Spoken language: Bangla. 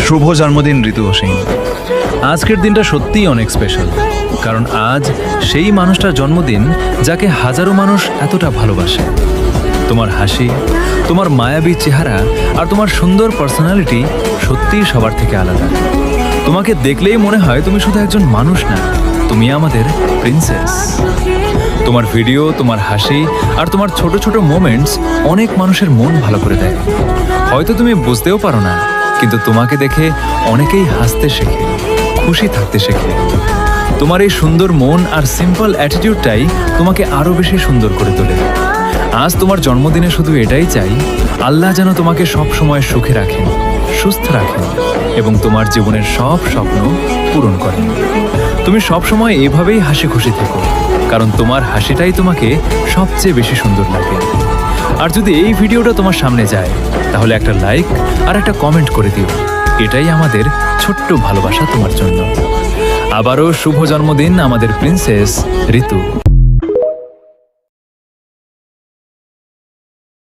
শুভ জন্মদিন ঋতু হোসেন। আজকের দিনটা সত্যিই অনেক স্পেশাল, কারণ আজ সেই মানুষটার জন্মদিন যাকে হাজারো মানুষ এতটা ভালোবাসে। তোমার হাসি, তোমার মায়াবী চেহারা আর তোমার সুন্দর পার্সোনালিটি সত্যিই সবার থেকে আলাদা। তোমাকে দেখলেই মনে হয় তুমি শুধু একজন মানুষ না, তুমি আমাদের প্রিন্সেস। তোমার ভিডিও, তোমার হাসি আর তোমার ছোট ছোট মোমেন্টস অনেক মানুষের মন ভালো করে দেয়। হয়তো তুমি বুঝতেও পারো না, কিন্তু তোমাকে দেখে অনেকেই হাসতে শেখে, খুশি থাকতে শেখে। তোমার এই সুন্দর মন আর সিম্পল অ্যাটিটিউডটাই তোমাকে আরও বেশি সুন্দর করে তোলে। আজ তোমার জন্মদিনে শুধু এটাই চাই, আল্লাহ যেন তোমাকে সব সময় সুখে রাখেন, সুস্থ রাখেন এবং তোমার জীবনের সব স্বপ্ন পূরণ করেন। তুমি সব সময় এভাবেই হাসি খুশি থেকো, কারণ তোমার হাসিটাই তোমাকে সবচেয়ে বেশি সুন্দর লাগে। আর যদি এই ভিডিওটা তোমার সামনে যায়, তাহলে একটা লাইক আর একটা কমেন্ট করে দিও। এটাই আমাদের ছোট্ট ভালোবাসা তোমার জন্য। আবারও শুভ জন্মদিন আমাদের প্রিন্সেস ঋতু।